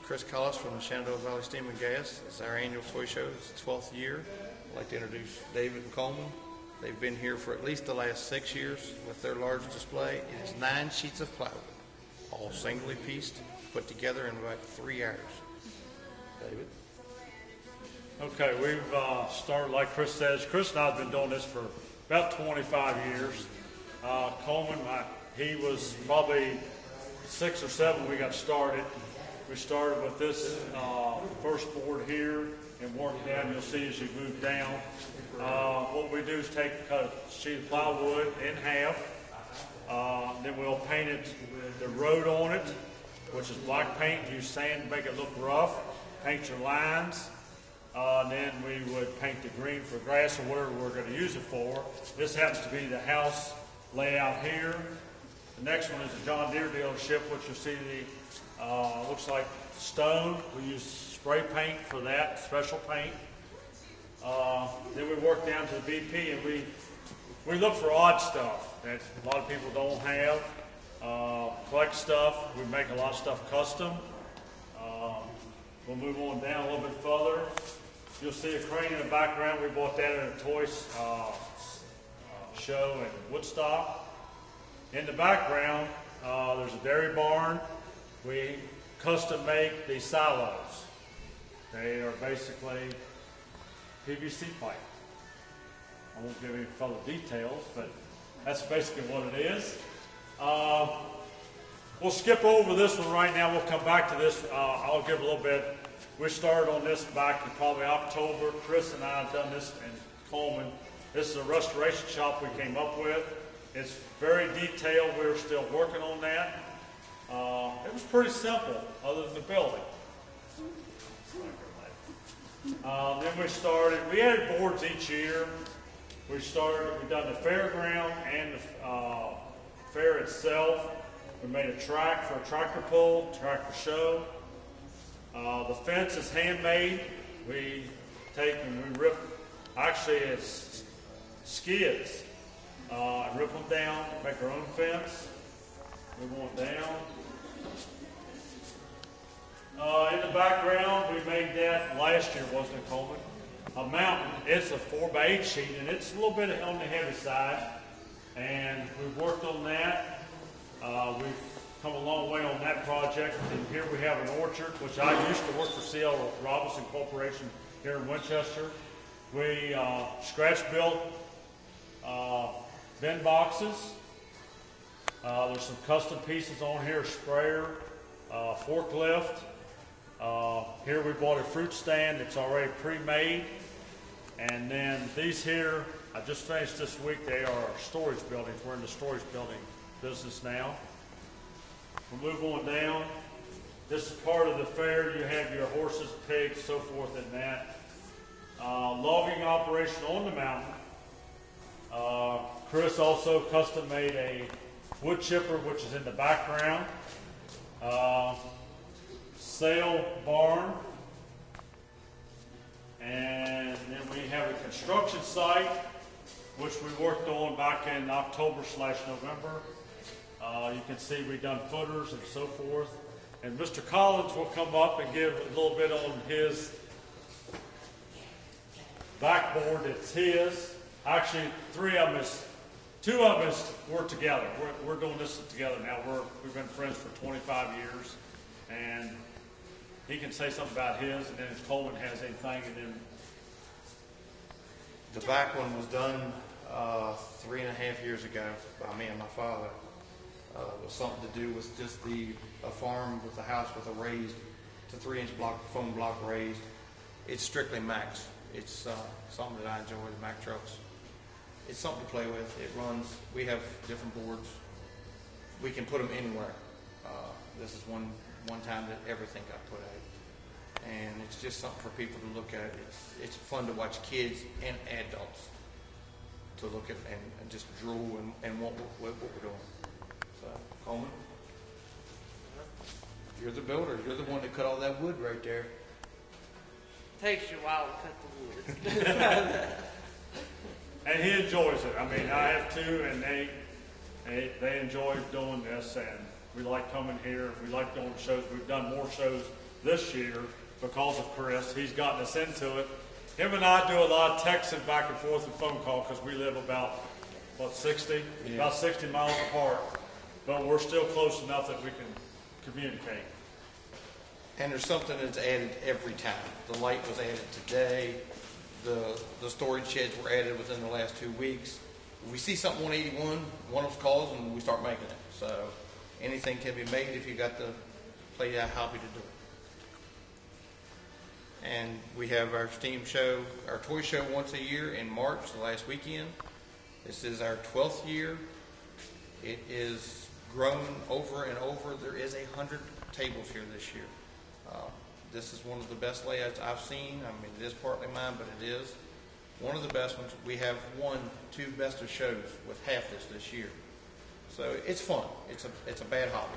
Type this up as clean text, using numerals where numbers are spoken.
Chris Collis from the Shenandoah Valley Steam and Gas. It's our annual toy show. It's the 12th year. I'd like to introduce David and Coleman. They've been here for at least the last 6 years with their large display. It is 9 sheets of plywood, all singly pieced, put together in about 3 hours. David? Okay, we've started, like Chris says, Chris and I have been doing this for about 25 years. Coleman, he was probably 6 or 7 when we got started. We started with this first board here and worked down. You'll see as you move down. What we do is cut a sheet of plywood in half. Then we'll paint it, the road on it, which is black paint. Use sand to make it look rough. Paint your lines. Then we would paint the green for grass or whatever we're going to use it for. This happens to be the house layout here. The next one is the John Deere dealership, which you'll see looks like stone. We use spray paint for that, special paint. Then we work down to the BP, and we look for odd stuff that a lot of people don't have. Collect stuff. We make a lot of stuff custom. We'll move on down a little bit further. You'll see a crane in the background. We bought that at a toy show in Woodstock. In the background, there's a dairy barn. We custom make these silos. They are basically PVC pipe. I won't give any further details, but that's basically what it is. We'll skip over this one right now. We'll come back to this. I'll give a little bit. We started on this back in probably October. Chris and I have done this in Coleman. This is a restoration shop we came up with. It's very detailed. We're still working on that. It was pretty simple, other than the building. Then we started. We added boards each year. We've done the fairground and the fair itself. We made a track for a tractor pull, tractor show. The fence is handmade. We take and we rip. Actually, it's skids. Rip them down, make our own fence. Move on down. In the background, we made that last year, wasn't it, Coleman? A mountain. It's a 4x8 sheet, and it's a little bit on the heavy side. And we've worked on that. We've come a long way on that project. And here we have an orchard, which I used to work for C.L. Robinson Corporation here in Winchester. We scratch built bin boxes. There's some custom pieces on here, sprayer, forklift. Here we bought a fruit stand that's already pre-made. And then these here, I just finished this week, they are storage buildings. We're in the storage building business now. We'll move on down. This is part of the fair. You have your horses, pigs, so forth in that. Logging operation on the mountain. Chris also custom made a wood chipper, which is in the background. Sale barn. And then we have a construction site, which we worked on back in October/November. You can see we've done footers and so forth. And Mr. Collins will come up and give a little bit on his backboard. It's his. Actually, 2 of us work together. We're doing this together now. We've been friends for 25 years. And he can say something about his, and then if Coleman has anything, and then... The back one was done 3.5 years ago by me and my father. It was something to do with just a farm with a house with a raised, to 3-inch foam block raised. It's strictly Max. It's something that I enjoy, the Mack trucks. It's something to play with. It runs. We have different boards. We can put them anywhere. This is one time that everything got put out. And it's just something for people to look at. It's fun to watch kids and adults to look at and just drool and what we're doing. So, Coleman, you're the builder. You're the one that cut all that wood right there. Takes you a while to cut the wood. And he enjoys it. I mean, I have too, and they enjoy doing this, and we like coming here. We like doing shows. We've done more shows this year because of Chris. He's gotten us into it. Him and I do a lot of texting back and forth and phone call because we live about, what, 60? Yeah. About 60 miles apart. But we're still close enough that we can communicate. And there's something that's added every time. The light was added today. The storage sheds were added within the last 2 weeks. If we see something 181, one of us calls and we start making it. So anything can be made if you got the play out hobby to do it. And we have our STEAM show, our toy show once a year in March, the last weekend. This is our 12th year. It is grown over and over. There is 100 tables here this year. This is one of the best layouts I've seen. I mean, it is partly mine, but it is one of the best ones. We have won 2 best of shows with half this year. So it's fun. It's a bad hobby.